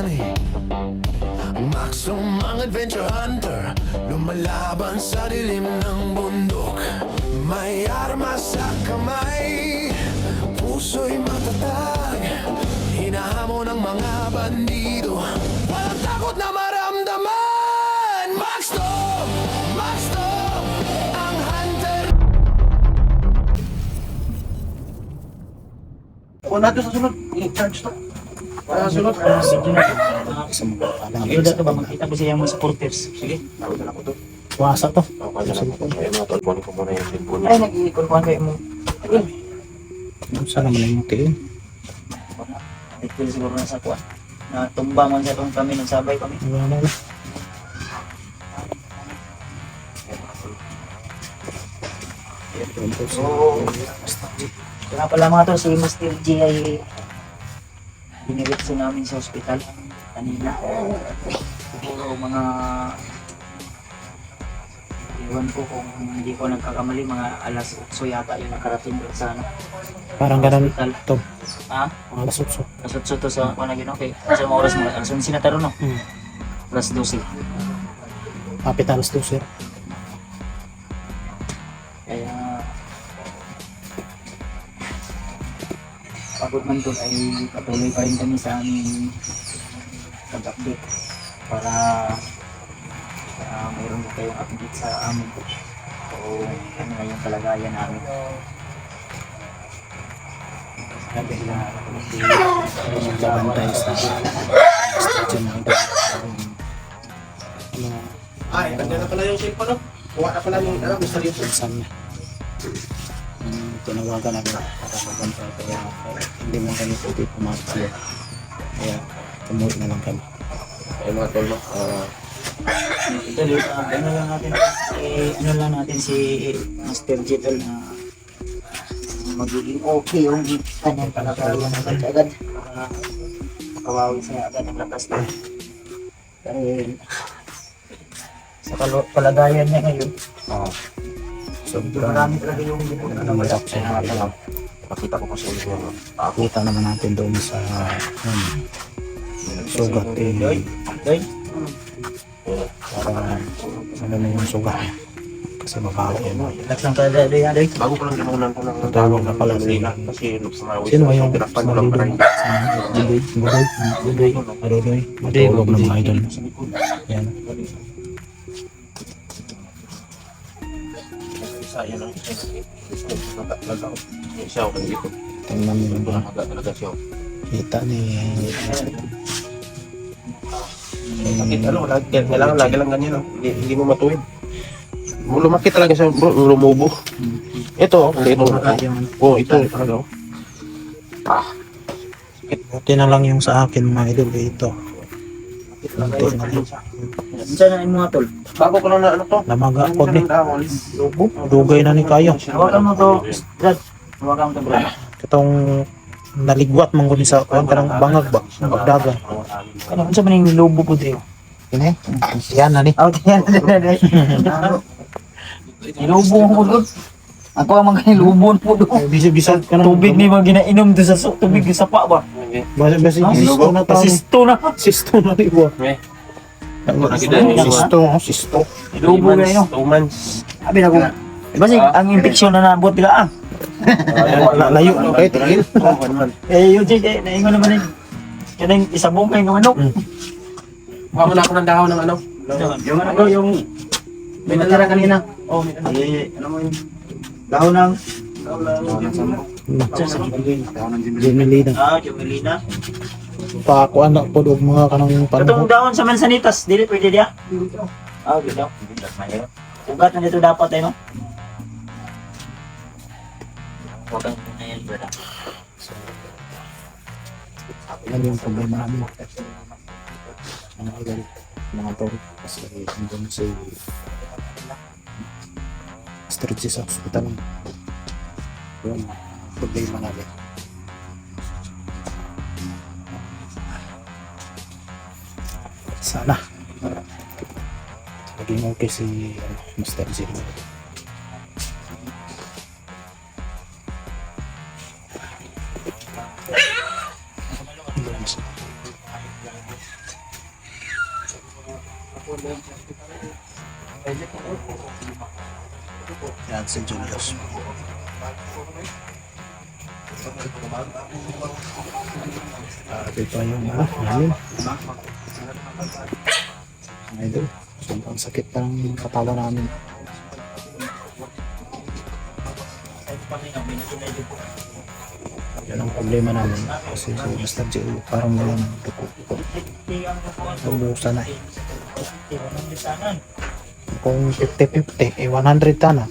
bayani. Maxong ang adventure hunter, lumalaban sa dilim ng bundok. May armas sa kamay, puso'y matatag, hinahamon ng mga bandido. Walang takot na maramdaman. Max Tom, ang hunter. Kung natin sa sunod, i-charge to. Para sa sunod. Sa mga alam. Ayun dito ba, makita ko siya mga supporters. Sige, nakita na ko to. Wasa to. Kaya mga tol, kunin ko muna yung cellphone. Ay, nag-iikon-kuhan kayo mo. Ayun. Saan naman yung tiin? Ito siguro na sa kuwan. Natumba man sa itong kami, nagsabay kami. Wala na. So, kaya pala mga to, si Master G ay binibitso namin sa ospital kanina. Siguro mga iwan ko kung hindi ko nagkakamali, mga alas 8 yata yung nakarating doon sa ano. Parang ganun Hospital. to. Ha? Mga lasutso. Nasutso to sa kung naging okay. Sa mga oras mo, alas 11 na taro no? Alas 12. Kapit alas 2 sir. Kaya pagod man doon ay patuloy pa rin kami sa aming pag-update para mayroon po kayong update sa amin o ano na yung kalagayan namin. Sabi na Magbabantay sa station ng ito. Ay, nandiyan na pala yung cellphone, no? Kuha na pala yung, Mr. YouTube. Pinsan niya. Tinawagan namin para magbantay. Kaya hindi man kami pwede pumasok sila. Kaya tumuwi na lang kami. Ay, mga tol, no? ito dito, ano lang natin ano lang natin si Master Jetal na magiging okay yung kanyang kalagayan agad para makawawi siya agad ng lakas na dahil sa kalagayan niya ngayon marami talaga yung Nawala ko Ay, mga tol, no? Pakita ko pa sa inyo, no? Kita naman natin doon sa sugat eh. Doy, Para ano na yung sugat niya. Kasi mabaho yun. relax lang tayo Doy. Bago ko lang ginunan ko ng Tawag na pala kasi nila. sumawi Sino ba yung tinakpan ko lang para hindi. Budoy? Budoy? Budoy? Matulog ng mga idol. Yan. Isa, yan ang isa ako dito. Tingnan mo yung buwan. Maga talaga siya. Kita ni... Sakit, ano, kailangan lagi lang ganyan, no? Hindi mo matuwid. Lumakit talaga siya, bro, lumubo. Ito, ito. Oh, ito talaga. Buti na lang yung sa akin mga idol ito. Buti na lang. Saan na yung mga tol? Bago ko lang na ano to. Lamaga po ni. Lubo. Dugay na ni kayo. Hawakan mo to, Brad. Hawakan mo to, Brad. Itong naligwat mong guni sa kuwan karang bangag ba? Magdagan. Ano sa maning lobo po dito? Ini? Yan na ni. Out yan. Ilubo ko doon. Ako ang mga ilubon po doon. Bisa-bisa ka na. Tubig ni mga ginainom doon sa tubig sa pa ba? Basi sisto na tao. Sisto na. Sisto na ni bo. Sisto. Ilubo na yun. 2 months. Sabi na ko. Basi ang infeksyon na nabot nila ah. Layo na kayo tingin. 1 month. Eh yun siya, naingon naman yun. Yan yung isabong kayo ng manok. Kuha mo na ako ng dahon ng ano. Yung ano ko, yung may natira kanina. Oh, ano mo yun? Dahon ng sa Jemelina. Jumelina. Pakuan na po og mga kanang Itong panahon. dahon sa mansanitas, dili pwede diya? Dito. Ugat na dito dapat eh, no? Huwag kang na yan, brother. Yan yung problema namin. Mga idol, mga tol. Kasi hanggang si Street sa hospital. Yung problema namin. Sana maging okay si Mr. Zero. Yan si Julius. Ito yung namin. Idol, sobrang sakit pa ng katawan namin. Yan ang problema namin kasi si Mr. J parang walang duko. Lumusa na eh. Kung 50-50, 100 ta na.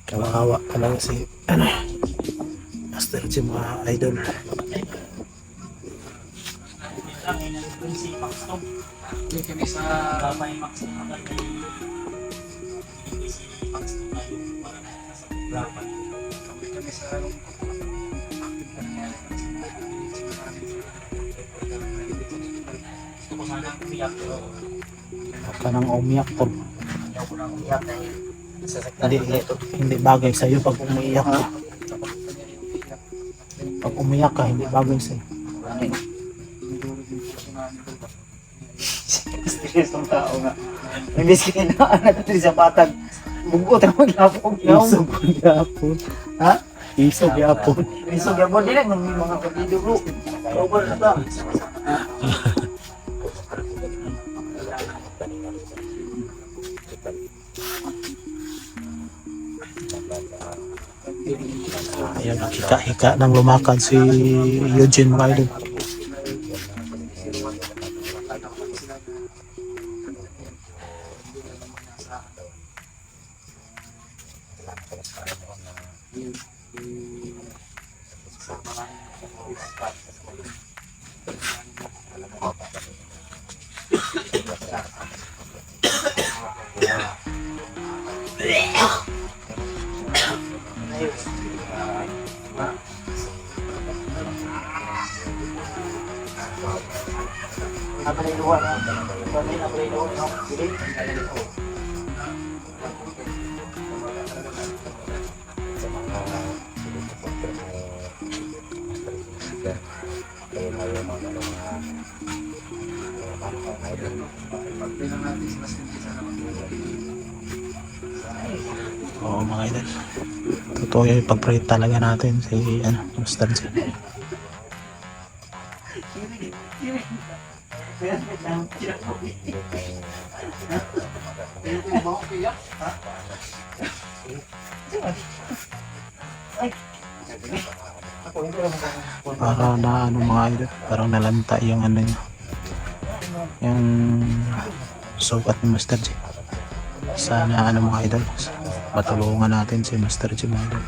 Kawawa ka lang si Master J, mga idol. Hindi kami sa Gamay Max na kami sa gusto ko sana umiyak pero Huwag ka nang umiyak po. ayaw ko nang umiyak dahil nasasaktan Hindi bagay sa'yo pag umiiyak ka. Pag umiyak ka, hindi bagay sa'yo. Stress ng tao nga. Imbis kinaan natin sa patag. Bugot ang maglapog. Isog yapon. Ha? Isog yapon. Isog yapon din lang ng mga kapitid bro. Over na ta. Ayan, hika-hika nang lumakad si Eugene, mga idol. Napalayluan na. Napalayluan na. Bilig. Oo, mga idol. Totoo yung pag-pray talaga natin si Master J. Para na mga idol, parang nalanta yung niya, yung sugat ni Master J. Sana mga idol, matulungan natin si Master J, mga idol.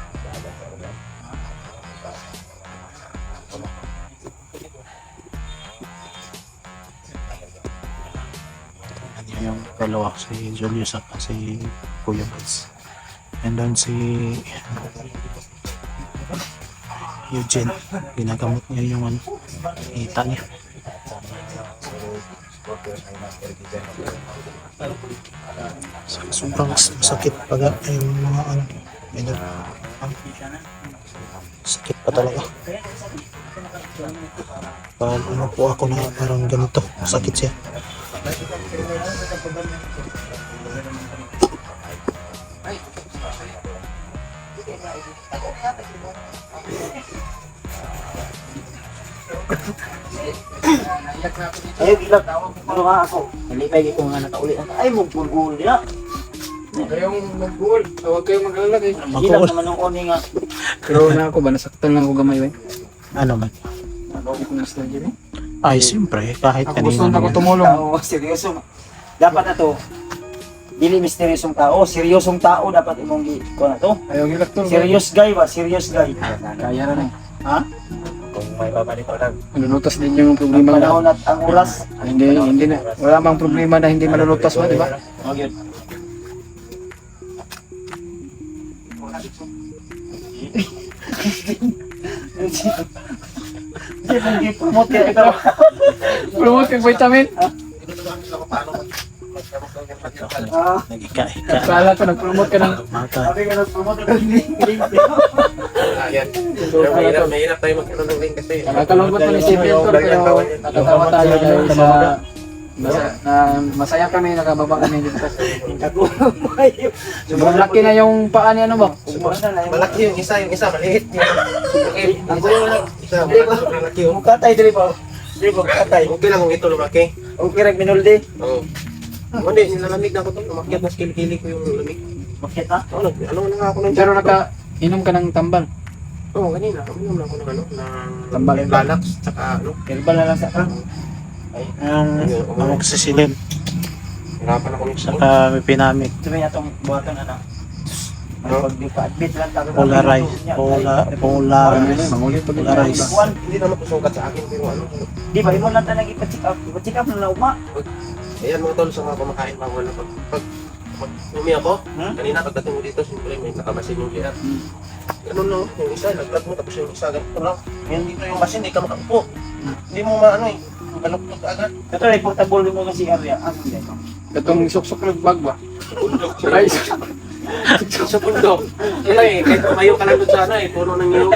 Yung dalawa, si Julius at si Kuya Bats. And then si Eugene, ginagamot niya yung kita niya. Sobrang sakit pag yung mga medyo, sakit pa talaga. Pag po ako na parang ganito, sakit siya. Ayaw ilag. Ano nga ako? Nalipay ko nga nakauli. Ay, magpulgul nila. Kayong mag-goal, huwag kayong maglalagay. Ilag naman ng oni nga. Pero na ako ba, nasaktan lang ako gamay ba? Ano man? Hindi ko nasaktan dyan eh. Ay, siyempre, kahit Ako gusto kanina na ako yan. tumulong. Oo, seryoso. Dapat na to. Dili misteryosong tao. Seryosong tao dapat imong ko na to. Ayaw gilak to. Serious guy ba? Serious guy. Kaya na eh. Ha? Malulutas din yung Ang problema na. panahon at ang oras. Hindi na. Wala bang problema na hindi malulutas ba, di ba? Oh, yun. Hindi mo i-promote yan ikaw. Promote yung vitamin. Nag-ika-ika. Kala ko, nag-promote ka ng... Mata. Sabi ka nag-promote ng link. Ayan. Pero mahirap tayo magkaroon ng link kasi. Nakakalungkot mo ni si Pintor, pero natatawa tayo dahil sa... masaya kami, nakababa kami dito. Sobrang laki na yung paa ni ano ba? Malaki yung isa maliit. Okay, isa sobrang laki yung. Katay dili pa. Dili pa katay. Okay lang kung ito lumaki. Okay rag minuldi. Oo. Hindi, nilalamig na ako to. Umakyat na kilikili ko yung lamig. Bakit ha? Ano na nga ako ng Pero inom ka ng tambal. Oo, kanina. Uminom na ako ng ng Tambal. Lalax, tsaka ano. Herbal na lang sa ka. Yung amoxicillin. Hirapan ako nito. Saka may pinamit. Sabi niya itong buhaton ano. May pag-admit lang tayo. Polarize. Polarize. Hindi naman kusukat sa akin, pero ano. Di ba, imo lang tayo nag-ipa-check up. Ipa-check up na uma. Ayan mga tol, sa mga kumakain, bawal na pag umi ako, kanina pagdating mo dito, siyempre may nakabasin yung liat. Ganun no, yung isa, naglag mo, tapos yung isa, ganito lang. Ngayon dito yung machine, hindi ka makaupo. Hindi mo maano eh, balok-balok agad. Ito ay portable mo kasi area. Ano dito? Itong suksok ng bag ba? Ay, Sa bundok. Kaya eh, kahit tumayo ka lang doon sana eh, puno ng niyog.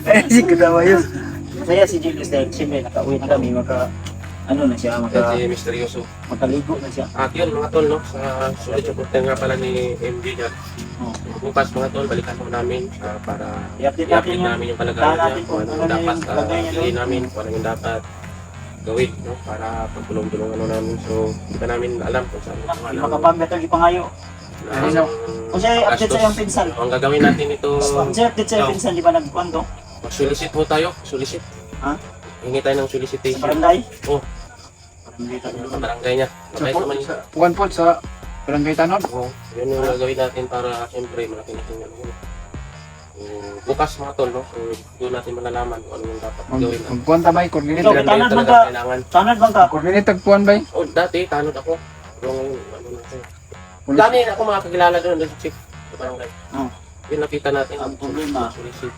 Eh, si Kudawa yun. Saya si Julius dahil siyempre nakauwi na kami, ano na siya, Kasi misteryoso. makaligo na siya. At yun mga tol, no, sa sulit supporter nga pala ni MJ dyan. Oh. Bukas mga tol, balikan mo namin para I-update i-update natin namin yung tahan kalagayan natin niya, kung ano kung yung ano dapat yung kalagayan niya piliin doon. namin, kung ano yung dapat gawin, no, para pagtulong-tulungan ano namin. So, hindi pa namin alam kung saan Di makapamit ang ipangayo. O siya update sa iyong pinsan. Ang gagawin natin ito, Siya update sa iyong pinsan, di ba nagkwento? mag-solicit mo tayo, solicit. Ha? Hingi tayo ng Sa solicitation. barangay? Oo. Barangay tayo. Sa barangay niya. Mabait naman yun. Puan po sa Barangay Tanod. Oo, yun yung gagawin natin para siyempre malaki natin yung ano. Bukas mga tol, no? So, doon natin malalaman kung ano yung dapat gawin natin. Magpuan tabay, coordinate. Ikaw, Ano yung tanod ba talaga ka? kailangan. Tanod bang ka? Coordinate tagpuan ba? Oh, dati, tanod ako. Pero ngayon, ano natin. Dami ako makakilala doon sa chief. Sa barangay. Oh. Yung nakita natin. Ang problema. Solicit.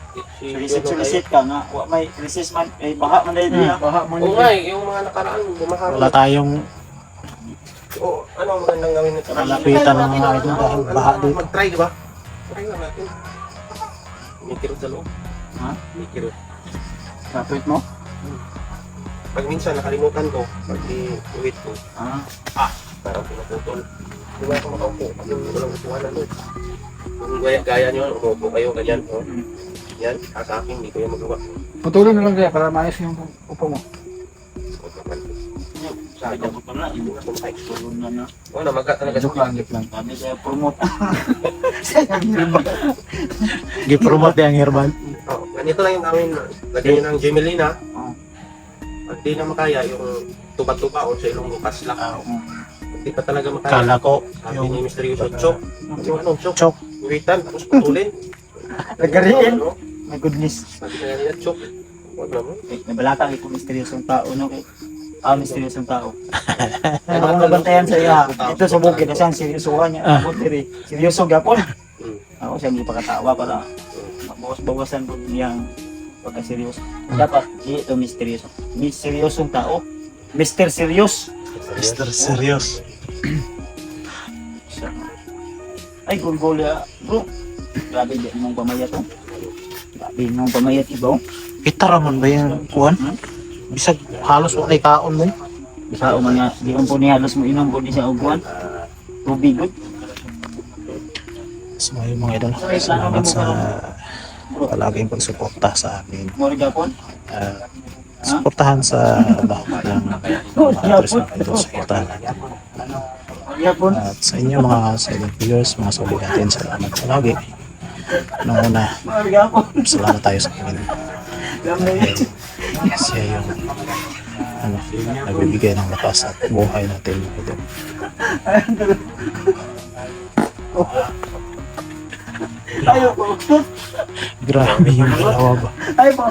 Solicit ka nga. Wa may resist man. Eh, baka man dahil niya. Baha mo Oo nga eh, yung mga nakaraan, bumaha. Wala tayong Oo, ano ang magandang gawin nito? malapitan ng mga idol dahil baha dito. Mag-try, di ba? Try lang natin. May kirot sa loob. Ha? May kirot. Kapit mo? Pag minsan nakalimutan ko, pag i-wait ko, Ah. parang pinaputol. Hindi ba ako makaupo? Pag yung walang upuan na doon. Kung gaya nyo, umupo kayo, ganyan. Oh. Yan, sa akin, hindi ko yung magawa. Putulin na lang kaya para maayos yung upo mo. Huwag naman. Sa Ay, akin, dapat pala. hindi na ako maka-explore. Tulong na na. Oo, namaga talaga Joke lang, joke lang. Kami kaya promote. Saya hirap. Gi-promote yung herbal. Oh, ganito lang yung gawin. Lagyan nyo ng Gemelina. Oh. Pag di na makaya, yung tuba-tuba o sa ilong bukas lang. Pag di pa talaga makaya, Kala ko sabi yung ni Mr. Yusuf, chok. Yung ano, chok. chok. Uwitan, tapos putulin. Nagariin. Ano? My goodness. Sabi na nila, chok. Huwag naman. Eh, nabalata kay kung misteryosong tao, no? Kay misteryosong tao. Ano ang nabantayan sa iya? Ito sa bukid na siya, ang seryosohan niya. Ako diri, seryoso gapon. Hmm. Ako siya hindi pakatawa para mabawas-bawasan po niyang pagkaseryoso. Dapat, di ito misteryoso. Misteryosong tao. Mr. Serious. Mr. Serious. Ay, gulgol ya. Bro, grabe di mong pamayat to. Grabe mong pamayat ibaw. Kita raman ba yung kuwan? Bisag halos wala kaon mo. Bisa o mga, di mo po niya halos mo inom po di siya upuan. Tubig good. So yung mga idol, salamat sa palaging pagsuporta sa amin. Mori gapon. Suportahan sa lahat ng mga address ng idol. Suportahan natin. Mori gapon. At sa inyo mga silent viewers, mga solid natin, salamat palagi. Nung una, Mori gapon. salamat tayo sa Panginoon. Siya yung nagbibigay ng lakas at buhay natin. Idol. Ayaw po. Grabe yung dalawa ba? Ayaw po.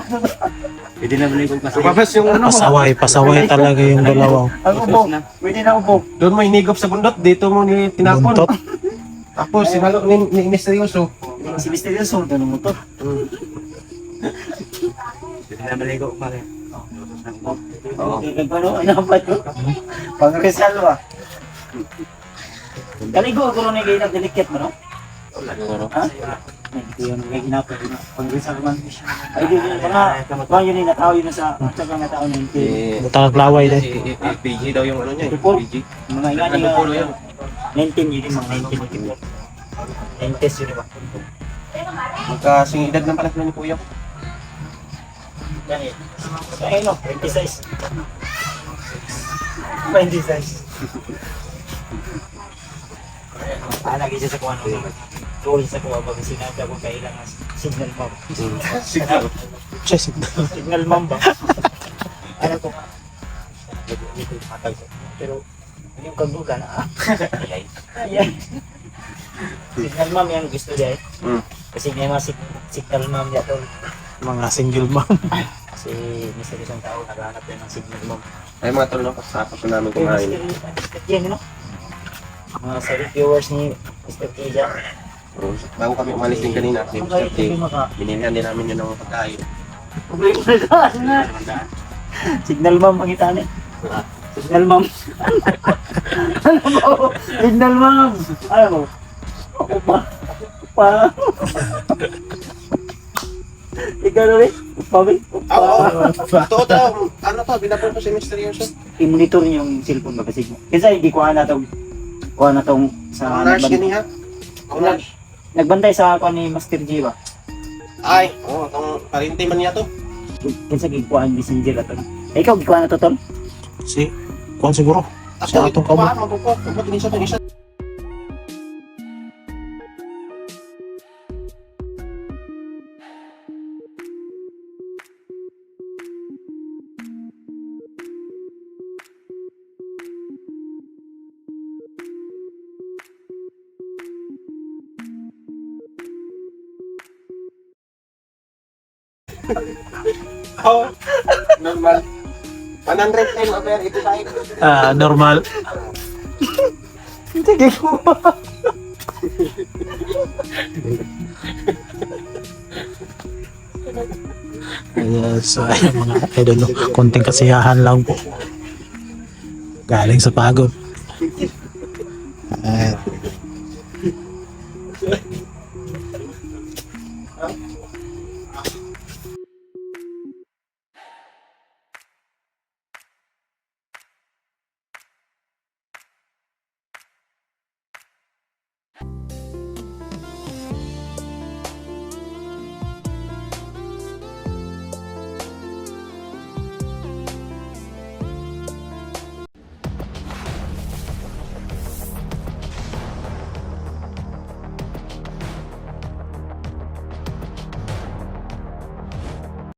Pwede na balik ko kasi. Lumabas yung ano mo. Pasaway talaga yung dalawa. Ang upo. Pwede na upo. Doon mo hinigop sa bundot, dito mo ni tinapon. Buntot. Tapos sinalo ni Mr. Yusuf. Si misteryoso, tanong mo to. Pwede na maligo pa rin. Oo. Ano pa yun? Pang Rizal ba? Kaligo ko na gaya ng delicate mo, no? Wala siguro. Ha? Ito yung may ginapit na pag-risa naman. Ay, di mga yun yung natao yun sa tsaka natao na yung Butang naglaway dahil. PG daw yung ano niya. Report. PG. mga ingani Ano po yun? 19 yun yung mga 19 yun. 90s yun diba? Magkasing edad ng pala sila ni Kuya ko. Yan eh. Ayun no, 26. 26. Lagi siya sa kuha nung tuloy sa kuha pag sinabi ako kailangan signal mom. Signal. Chess. Signal mom ba? Ano ko? Dito matag ko. Pero yung kaguga na Ayan. Signal mom yan gusto niya eh. Kasi may mga signal mom niya tol. Mga single mom. Kasi misa isang tao naghahanap yan ng signal mom. Ay mga tol, no? Pasapos na namin kumain. Mr. Jen, no? Mga sa viewers ni Mr. Tija. Bago kami umalis din kanina, si Mr. T, binilihan din namin yun ng pagkain. Signal mom ang itani. Signal mom. Ano mo? Signal mom. Ano mo? Ako pa. Ikaw na rin? Pabi? Totoo daw, ano to, binapon ko si Mr. Yoso. I-monitor niyo yung cellphone ba kasi kasi hindi kuha na tong sa Nurse gani ha? Nurse. nagbantay sa kuha ni Master G ba? Ay, itong parinti man niya to. Kinsa gikuha ang messenger ato. Ikaw gikuha na to tol? Si, kuhan siguro. Sa atong kamot. Kapag tingin sa itong isa. Oh, normal. 110 over, ito tayo. Normal. Sige ko. Yes, ayun mga idol, no? Konting kasiyahan lang po. Galing sa pagod. At